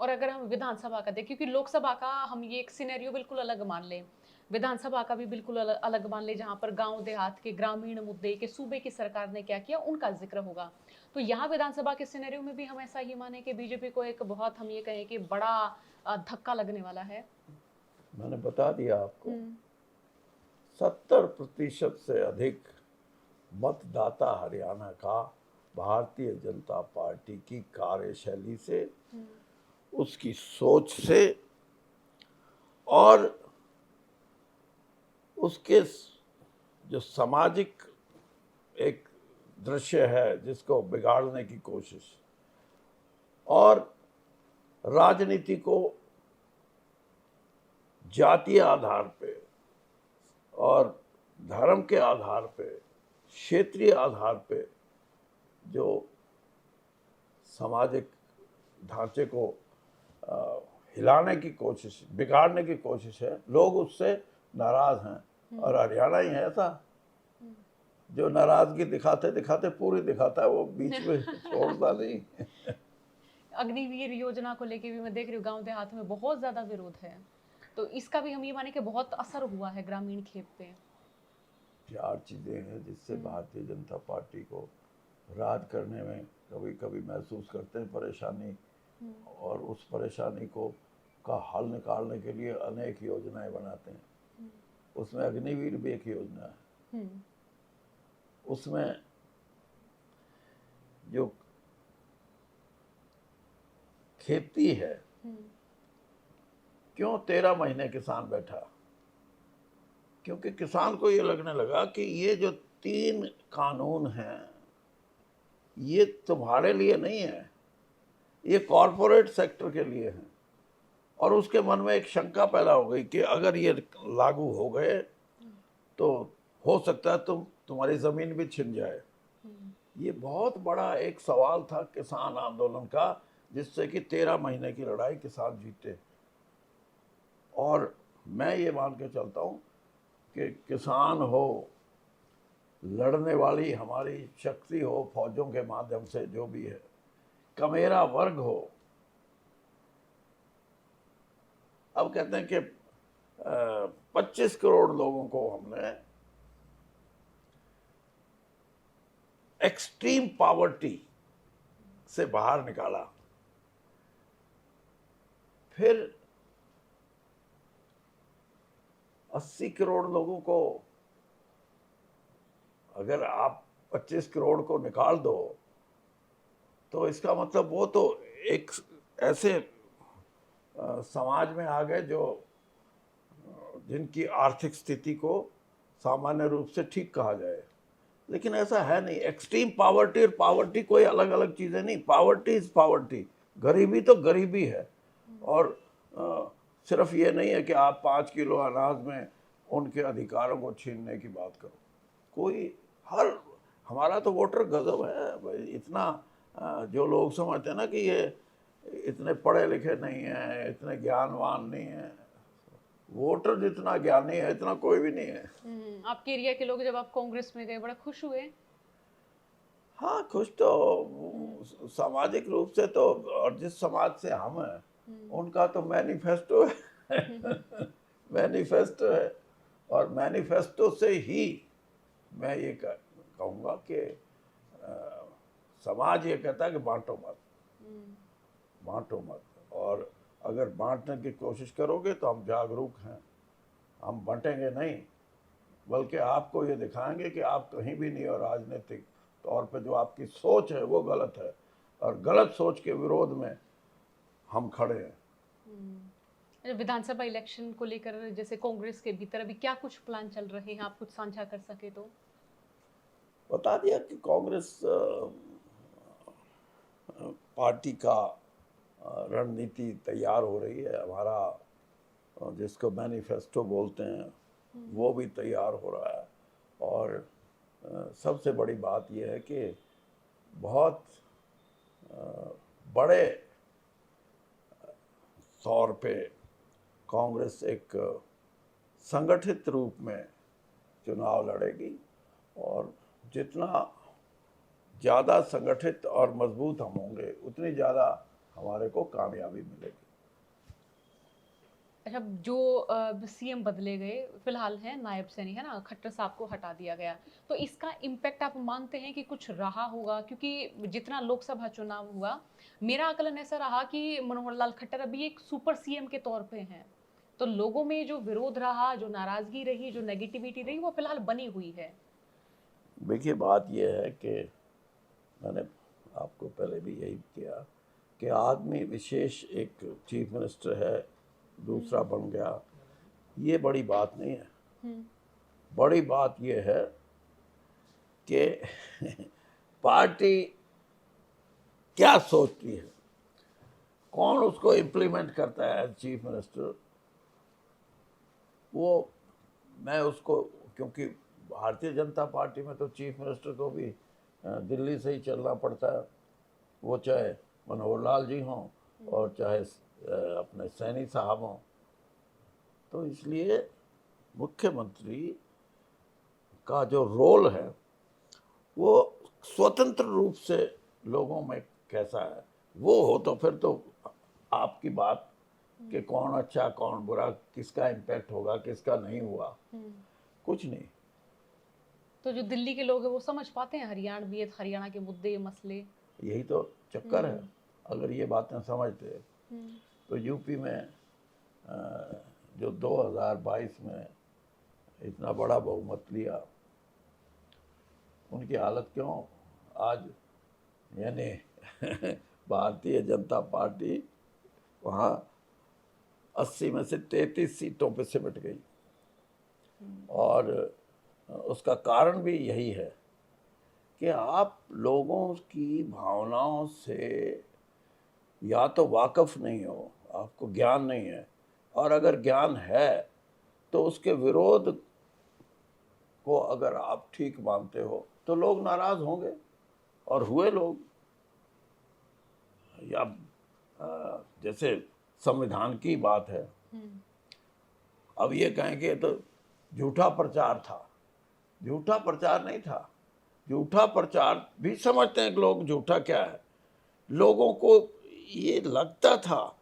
और अगर हम विधानसभा का देखें, क्योंकि लोकसभा का हम ये एक सिनेरियो बिल्कुल अलग मान लें, विधानसभा का भी बिल्कुल अलग मान लें, जहां पर गांव देहात के ग्रामीण मुद्दे के सूबे की सरकार ने क्या किया उनका जिक्र होगा। तो यहाँ विधानसभा के सिनेरियो में भी हम ऐसा ही माने कि बीजेपी को एक बहुत, हम ये कहें कि बड़ा धक्का लगने वाला है। मैंने बता दिया आपको, 70% से अधिक मतदाता हरियाणा का भारतीय जनता पार्टी की कार्यशैली से, उसकी सोच से और उसके जो सामाजिक एक दृश्य है जिसको बिगाड़ने की कोशिश, और राजनीति को जातीय आधार पे और धर्म के आधार पे, क्षेत्रीय आधार पे जो सामाजिक ढांचे को हिलाने की कोशिश, बिगाड़ने की कोशिश है, लोग उससे नाराज हैं। और हरियाणा ही है ऐसा जो नाराजगी दिखाते दिखाते पूरी दिखाता है, वो बीच में छोड़ता नहीं। अग्निवीर योजना को लेके भी मैं देख रही हूँ गांव देहात में बहुत ज्यादा विरोध है, तो इसका भी हम ये माने कि बहुत असर हुआ है ग्रामीण खेत पे। 4 चीजें हैं जिससे भारतीय जनता पार्टी को राज करने में कभी कभी महसूस करते हैं परेशानी, और उस परेशानी को का हल निकालने के लिए अनेक योजनाएं बनाते हैं। उसमें अग्निवीर भी एक योजना है। उसमें जो खेती है, क्यों 13 महीने किसान बैठा? क्योंकि किसान को ये लगने लगा कि ये जो 3 कानून हैं ये तुम्हारे लिए नहीं है, ये कॉरपोरेट सेक्टर के लिए हैं। और उसके मन में एक शंका पैदा हो गई कि अगर ये लागू हो गए तो हो सकता है तुम्हारी जमीन भी छिन जाए। ये बहुत बड़ा एक सवाल था किसान आंदोलन का, जिससे कि 13 महीने की लड़ाई किसान जीते। और मैं ये मान के चलता हूँ कि किसान हो, लड़ने वाली हमारी शक्ति हो फौजों के माध्यम से, जो भी है, कमेरा वर्ग हो। अब कहते हैं कि 25 करोड़ लोगों को हमने एक्सट्रीम पॉवर्टी से बाहर निकाला। फिर 80 करोड़ लोगों को अगर आप 25 करोड़ को निकाल दो तो इसका मतलब वो तो एक ऐसे समाज में आ गए जो जिनकी आर्थिक स्थिति को सामान्य रूप से ठीक कहा जाए। लेकिन ऐसा है नहीं। एक्सट्रीम पावर्टी और पावर्टी कोई अलग अलग चीज़ें नहीं। पावर्टी इज पावर्टी, गरीबी तो गरीबी है। और सिर्फ ये नहीं है कि आप 5 किलो अनाज में उनके अधिकारों को छीनने की बात करो। कोई हमारा तो वोटर गजब है भाई। इतना जो लोग समझते हैं ना कि ये इतने पढ़े लिखे नहीं हैं, इतने ज्ञानवान नहीं हैं, वोटर जितना ज्ञानी है इतना कोई भी नहीं है। आपके एरिया के लोग जब आप कांग्रेस में गए बड़ा खुश हुए? हाँ, खुश तो सामाजिक रूप से तो, और जिस समाज से हम हैं उनका तो मैनिफेस्टो है। मैनिफेस्टो है, और मैनिफेस्टो से ही मैं ये कहूँगा कि समाज ये कहता है कि बांटो मत, बांटो मत। और अगर बांटने की कोशिश करोगे तो हम जागरूक हैं, हम बांटेंगे नहीं, बल्कि आपको ये दिखाएंगे कि आप कहीं भी नहीं हो। राजनीतिक तौर पे जो आपकी सोच है वो गलत है, और गलत सोच के विरोध में हम खड़े हैं। विधानसभा इलेक्शन को लेकर जैसे कांग्रेस के भीतर अभी क्या कुछ प्लान चल रहे हैं, आप कुछ साझा कर सके तो? बता दिया कि कांग्रेस पार्टी का रणनीति तैयार हो रही है। हमारा जिसको मैनिफेस्टो बोलते हैं वो भी तैयार हो रहा है। और सबसे बड़ी बात यह है कि बहुत बड़े तौर पे कांग्रेस एक संगठित रूप में चुनाव लड़ेगी, और जितना ज़्यादा संगठित और मजबूत हम होंगे उतनी ज़्यादा हमारे को कामयाबी मिलेगी। अच्छा, जो सीएम बदले गए फिलहाल हैं नायब सैनी, है ना, खट्टर साहब को हटा दिया गया, तो इसका इम्पैक्ट आप मानते हैं कि कुछ रहा होगा? क्योंकि जितना लोकसभा चुनाव हुआ, मेरा आकलन ऐसा रहा कि मनोहर लाल खट्टर अभी एक सुपर सीएम के तौर पे हैं, तो लोगों में जो विरोध रहा, जो नाराजगी रही, जो नेगेटिविटी रही, वो फिलहाल बनी हुई है। देखिए, बात यह है कि मैंने आपको पहले भी यही किया कि आदमी विशेष एक चीफ मिनिस्टर है, दूसरा बन गया, ये बड़ी बात नहीं है। बड़ी बात ये है कि पार्टी क्या सोचती है। कौन उसको इम्प्लीमेंट करता है एज चीफ मिनिस्टर, वो मैं उसको, क्योंकि भारतीय जनता पार्टी में तो चीफ मिनिस्टर को भी दिल्ली से ही चलना पड़ता है, वो चाहे मनोहर लाल जी हों और चाहे अपने सैनी साहब हों। तो इसलिए मुख्यमंत्री का जो रोल है वो स्वतंत्र रूप से लोगों में कैसा है वो हो, तो फिर तो आपकी बात कि कौन अच्छा कौन बुरा, किसका इम्पैक्ट होगा किसका नहीं हुआ, कुछ नहीं। तो जो दिल्ली के लोग हैं वो समझ पाते हैं हरियाणवी, हरियाणा के मुद्दे मसले? यही तो चक्कर है। अगर ये बातें समझते तो यूपी में जो 2022 में इतना बड़ा बहुमत लिया, उनकी हालत क्यों आज, यानी भारतीय जनता पार्टी वहाँ 80 में से 33 सीटों पे सिमट गई। और उसका कारण भी यही है कि आप लोगों की भावनाओं से या तो वाकिफ नहीं हो, आपको ज्ञान नहीं है, और अगर ज्ञान है तो उसके विरोध को अगर आप ठीक मानते हो तो लोग नाराज होंगे, और हुए लोग। या जैसे संविधान की बात है, अब ये कहेंगे तो झूठा प्रचार था, झूठा प्रचार नहीं था। झूठा प्रचार भी समझते हैं कि लोग झूठा क्या है। लोगों को ये लगता था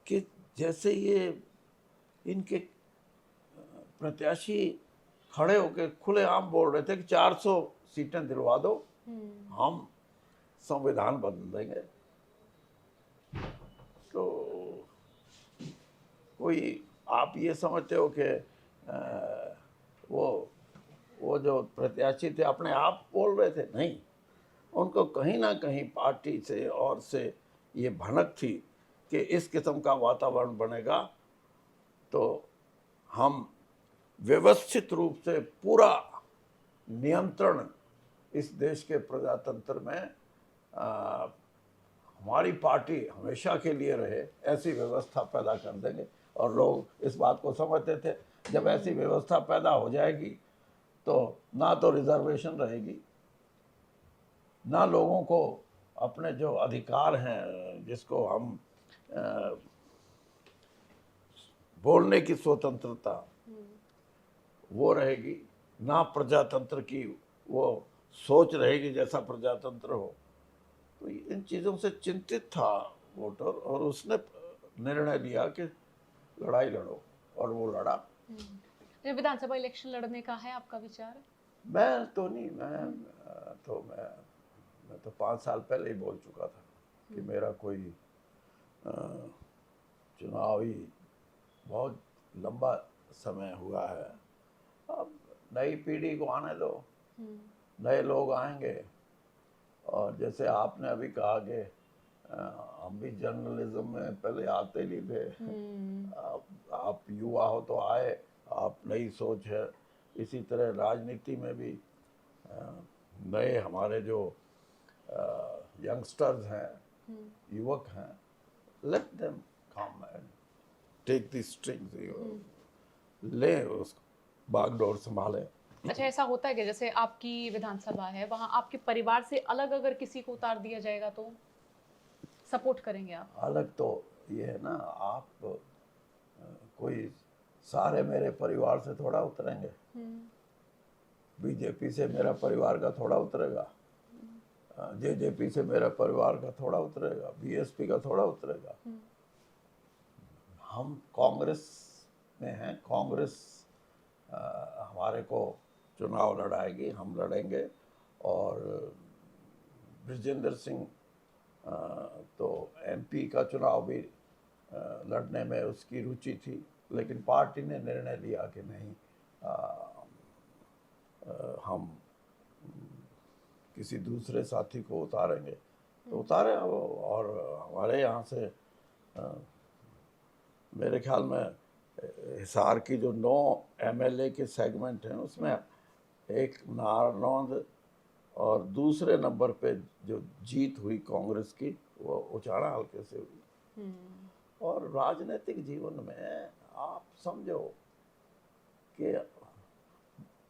कि जैसे ये इनके प्रत्याशी खड़े होकर खुलेआम बोल रहे थे कि 400 सीटें दिलवा दो, हम संविधान बदल देंगे। तो कोई आप ये समझते हो कि वो जो प्रत्याशी थे अपने आप बोल रहे थे? नहीं, उनको कहीं ना कहीं पार्टी से और से ये भनक थी कि इस किस्म का वातावरण बनेगा तो हम व्यवस्थित रूप से पूरा नियंत्रण इस देश के प्रजातंत्र में हमारी पार्टी हमेशा के लिए रहे, ऐसी व्यवस्था पैदा कर देंगे। और लोग इस बात को समझते थे, जब ऐसी व्यवस्था पैदा हो जाएगी तो ना तो रिजर्वेशन रहेगी, ना लोगों को अपने जो अधिकार हैं, जिसको हम बोलने की स्वतंत्रता, वो रहेगी, ना प्रजातंत्र की वो सोच रहेगी जैसा प्रजातंत्र हो। तो इन चीज़ों से चिंतित था वोटर, और उसने निर्णय लिया कि लड़ाई लड़ो, और वो लड़ा। विधानसभा इलेक्शन लड़ने का है आपका विचार? मैं तो नहीं, मैं तो 5 साल पहले ही बोल चुका था कि मेरा कोई चुनावी बहुत लंबा समय हुआ है। अब नई पीढ़ी को आने दो, नए लोग आएंगे। और जैसे आपने अभी कहा कि हम भी जर्नलिज्म में पहले आते नहीं थे, आप युवा हो तो आए, आप नई सोच है। इसी तरह राजनीति में भी नए हमारे जो यंगस्टर्स हैं, युवक हैं, let them come and take the strings, ले उस बागडोर संभाले। अच्छा, ऐसा होता है कि जैसे आपकी विधानसभा है, वहाँ आपके परिवार से अलग अगर किसी को उतार दिया जाएगा तो सपोर्ट करेंगे आप? अलग तो ये है ना, आप कोई सारे मेरे परिवार से थोड़ा उतरेंगे। बीजेपी से मेरा परिवार का थोड़ा उतरेगा, जेजेपी से मेरा परिवार का थोड़ा उतरेगा, बीएसपी का थोड़ा उतरेगा। हम कांग्रेस में हैं, कांग्रेस हमारे को चुनाव लड़ाएगी, हम लड़ेंगे। और बृजेंद्र सिंह तो एमपी का चुनाव भी लड़ने में उसकी रुचि थी, लेकिन पार्टी ने निर्णय लिया कि नहीं, हम किसी दूसरे साथी को उतारेंगे, तो उतारे। और हमारे यहाँ से मेरे ख्याल में हिसार की जो 9 एमएलए के सेगमेंट हैं, उसमें एक नारनौंद, और दूसरे नंबर पे जो जीत हुई कांग्रेस की वो उचाड़ा हल्के से हुई। और राजनीतिक जीवन में आप समझो कि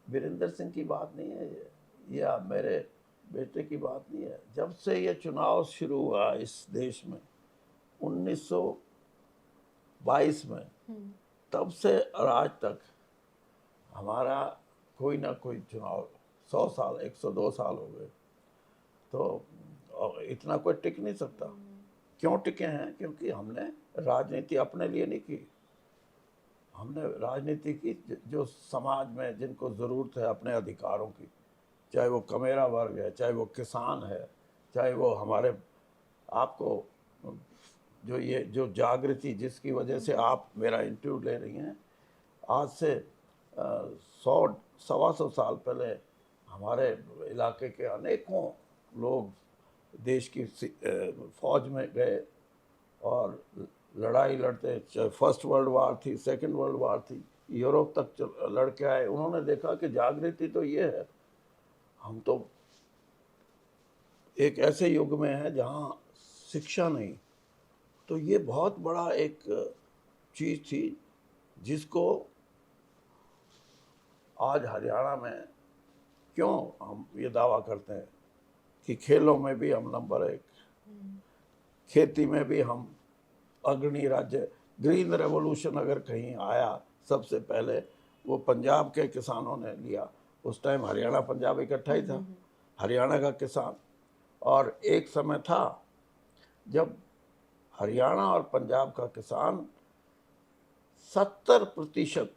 वीरेंद्र सिंह की बात नहीं है ये, या मेरे बेटे की बात नहीं है। जब से ये चुनाव शुरू हुआ इस देश में 1922 में, तब से और आज तक हमारा कोई ना कोई चुनाव 100 साल 102 साल हो गए, तो इतना कोई टिक नहीं सकता। क्यों टिके हैं? क्योंकि हमने राजनीति अपने लिए नहीं की, हमने राजनीति की जो समाज में जिनको ज़रूरत है अपने अधिकारों की, चाहे वो कमेरा वर्ग है, चाहे वो किसान है, चाहे वो हमारे, आपको जो ये जो जागृति जिसकी वजह से आप मेरा इंटरव्यू ले रही हैं, आज से 100-125 साल पहले हमारे इलाके के अनेकों लोग देश की फौज में गए और लड़ाई लड़ते, चाहे फर्स्ट वर्ल्ड वार थी, सेकंड वर्ल्ड वार थी, यूरोप तक लड़ के आए। उन्होंने देखा कि जागृति तो ये है, हम तो एक ऐसे युग में हैं जहाँ शिक्षा नहीं, तो ये बहुत बड़ा एक चीज़ थी जिसको आज हरियाणा में क्यों हम ये दावा करते हैं कि खेलों में भी हम नंबर 1, खेती में भी हम अग्रणी राज्य। ग्रीन रेवोल्यूशन अगर कहीं आया सबसे पहले वो पंजाब के किसानों ने लिया, उस टाइम हरियाणा पंजाब इकट्ठा ही था, हरियाणा का किसान। और एक समय था जब हरियाणा और पंजाब का किसान 70%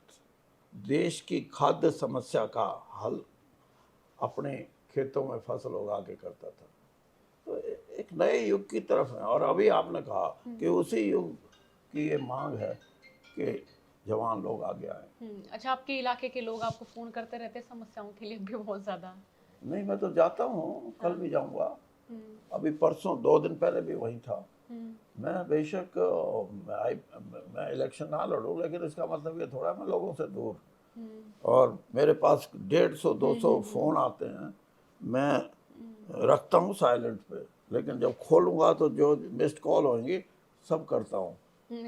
देश की खाद्य समस्या का हल अपने खेतों में फसल उगा के करता था। तो एक नए युग की तरफ है। और अभी आपने कहा कि उसी युग की ये मांग है कि जवान लोग आगे आए। अच्छा, आपके इलाके के लोग आपको फोन करते रहते समस्याओं के लिए भी बहुत ज्यादा? नहीं, मैं तो जाता हूँ, कल भी जाऊँगा, अभी परसों 2 दिन पहले भी वहीं था। मैं बेशक मैं इलेक्शन ना लड़ूँ, लेकिन इसका मतलब ये थोड़ा मैं लोगों से दूर, और मेरे पास 150-200 फ़ोन आते हैं, मैं रखता हूँ साइलेंट पे, लेकिन जब खोलूँगा तो जो मिस्ड कॉल होंगी सब करता हूँ।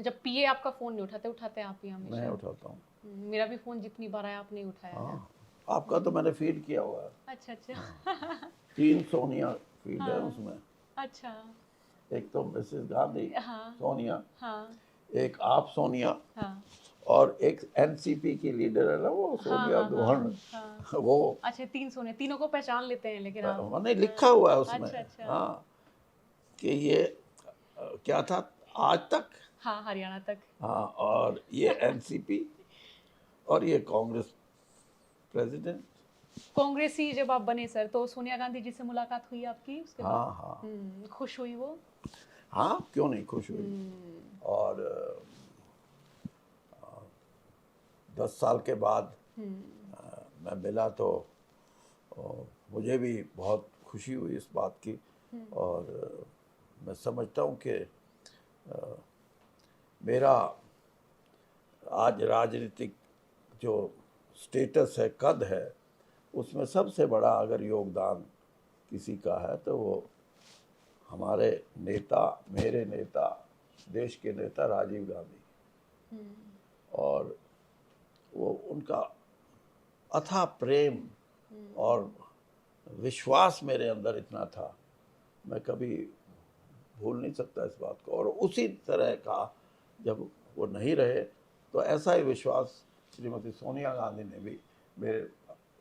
जब पीए आपका फोन नहीं उठाते, उठाते आप ही हमेशा? मैं उठाता हूँ। मेरा भी फोन जितनी बार आया आपने उठाया है। हाँ, आपका तो मैंने फीड किया हुआ है। अच्छा अच्छा। 3 सोनिया फीड है उसमें। अच्छा। एक तो मिसेस गांधी सोनिया, एक आप सोनिया, और एक एनसीपी की लीडर है ना वो सोनिया दुहन, वो। अच्छा, 3 सोने, तीनों को पहचान लेते हैं लेकिन आप? मैंने लिखा हुआ है उसमें। अच्छा अच्छा। हाँ, कि ये क्या था, आज तक, हाँ, हरियाणा तक। हाँ, और ये एनसीपी और ये कांग्रेस प्रेसिडेंट। कांग्रेसी जब आप बने सर, तो सोनिया गांधी जी से मुलाकात हुई आपकी उसके बाद? हाँ हाँ। खुश हुई वो? हाँ, क्यों नहीं खुश हुई। और 10 साल के बाद मैं मिला तो मुझे भी बहुत खुशी हुई इस बात की। और मैं समझता हूँ कि मेरा आज राजनीतिक जो स्टेटस है, कद है, उसमें सबसे बड़ा अगर योगदान किसी का है तो वो हमारे नेता, मेरे नेता, देश के नेता राजीव गांधी। और वो उनका अथाह प्रेम और विश्वास मेरे अंदर इतना था, मैं कभी भूल नहीं सकता इस बात को। और उसी तरह का जब वो नहीं रहे तो ऐसा ही विश्वास श्रीमती सोनिया गांधी ने भी मेरे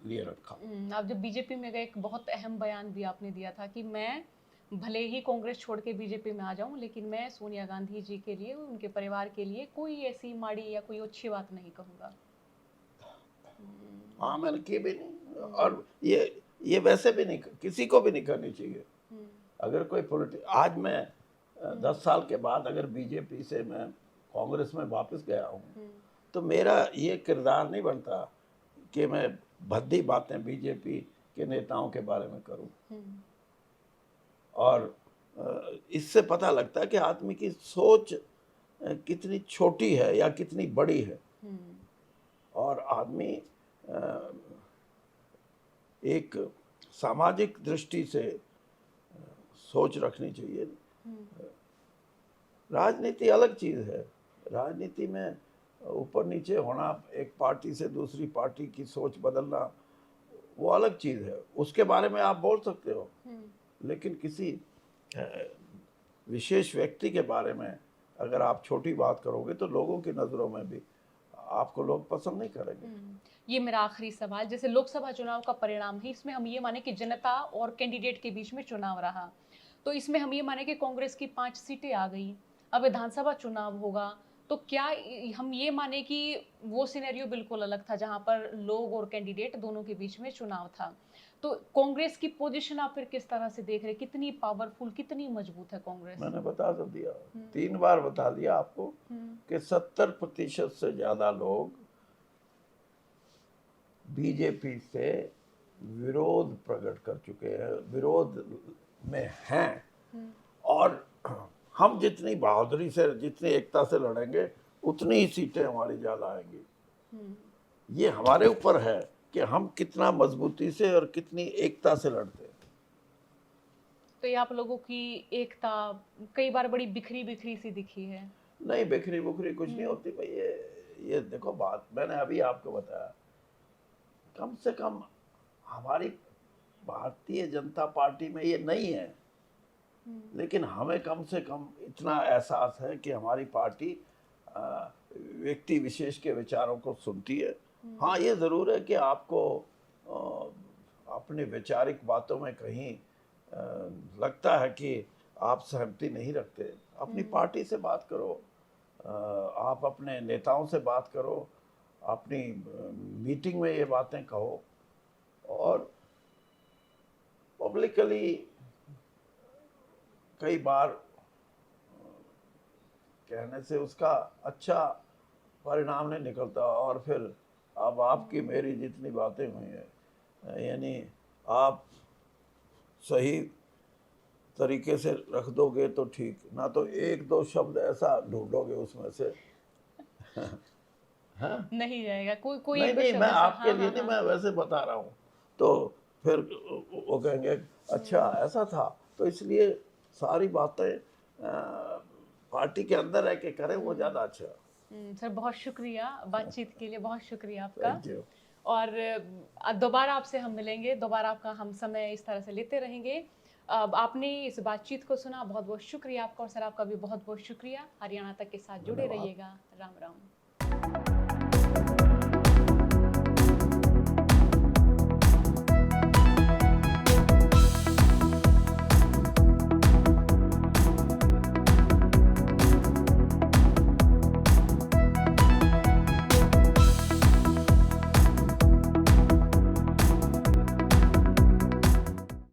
लिए रखा। आप जब बीजेपी में गए, एक बहुत अहम बयान भी आपने दिया था कि मैं भले ही कांग्रेस छोड़ के बीजेपी में आ जाऊं, लेकिन मैं सोनिया गांधी जी के लिए, उनके परिवार के लिए कोई ऐसी माड़ी या कोई अच्छी बात नहीं कहूँगा। हाँ, मैंने की भी नहीं, और ये वैसे भी नहीं, किसी को भी नहीं करनी चाहिए। अगर कोई आज मैं 10 साल के बाद अगर बीजेपी से मैं कांग्रेस में वापस गया हूँ, तो मेरा ये किरदार नहीं बनता कि मैं भद्दी बातें बीजेपी के नेताओं के बारे में करूँ। और इससे पता लगता है कि आदमी की सोच कितनी छोटी है या कितनी बड़ी है। और आदमी एक सामाजिक दृष्टि से सोच रखनी चाहिए। राजनीति अलग चीज़ है। राजनीति में ऊपर नीचे होना, एक पार्टी से दूसरी पार्टी की सोच बदलना, वो अलग चीज़ है। उसके बारे में आप बोल सकते हो, लेकिन किसी अ, विशेष व्यक्ति के बारे में अगर आप छोटी बात करोगे तो लोगों की नज़रों में भी आपको लोग पसंद नहीं करेंगे। ये मेरा आखिरी सवाल, जैसे लोकसभा चुनाव का परिणाम है, इसमें हम ये माने कि जनता और कैंडिडेट के बीच में चुनाव रहा, तो इसमें हम ये माने कि कांग्रेस की 5 सीटें आ गई। अब विधानसभा चुनाव होगा, तो क्या हम ये माने कि वो सिनेरियो बिल्कुल अलग था जहां पर लोग और कैंडिडेट दोनों के बीच में चुनाव था। तो कांग्रेस की पोजीशन आप फिर किस तरह से देख रहे हैं? कितनी पावरफुल, कितनी मजबूत है कांग्रेस? मैंने बता तो दिया, 3 बार बता दिया आपको कि 70% से ज़्यादा लोग बीजेपी से विरोध प्रकट कर चुके हैं, विरोध में हैं। और हम जितनी बहादुरी से, जितनी एकता से लड़ेंगे, उतनी ही सीटें हमारी ज़्यादा आएंगी। ये हमारे ऊपर है कि हम कितना मजबूती से और कितनी एकता से लड़ते हैं। तो ये आप लोगों की एकता कई बार बड़ी बिखरी बिखरी सी दिखी है। नहीं, बिखरी बुखरी कुछ नहीं होती भाई। ये देखो, बात मैंने अभी आपको बताया, कम से कम हमारी भारतीय जनता पार्टी में ये नहीं है, लेकिन हमें कम से कम इतना एहसास है कि हमारी पार्टी व्यक्ति विशेष के विचारों को सुनती है। हाँ, ये ज़रूर है कि आपको अपनी वैचारिक बातों में कहीं लगता है कि आप सहमति नहीं रखते, अपनी पार्टी से बात करो, आप अपने नेताओं से बात करो, अपनी मीटिंग में ये बातें कहो, और पब्लिकली कई बार कहने से उसका अच्छा परिणाम नहीं निकलता। और फिर अब आपकी मेरी जितनी बातें हुई हैं, यानी आप सही तरीके से रख दोगे तो ठीक, ना तो एक दो शब्द ऐसा ढूंढोगे उसमें से। हाँ, नहीं जाएगा कोई नहीं एक दो नहीं, शब्द मैं ऐसा। आपके हाँ लिए हाँ नहीं, हाँ। मैं वैसे बता रहा हूँ। तो फिर वो कहेंगे अच्छा ऐसा था, तो इसलिए सारी बातें पार्टी के अंदर रह के करें, वो ज़्यादा अच्छा है। सर बहुत शुक्रिया बातचीत के लिए, बहुत शुक्रिया आपका। Thank you. और दोबारा आपसे हम मिलेंगे, दोबारा आपका हम समय इस तरह से लेते रहेंगे। अब आपने इस बातचीत को सुना, बहुत बहुत शुक्रिया आपका, और सर आपका भी बहुत बहुत शुक्रिया। हरियाणा तक के साथ जुड़े धन्यवाद। रहिएगा। राम राम।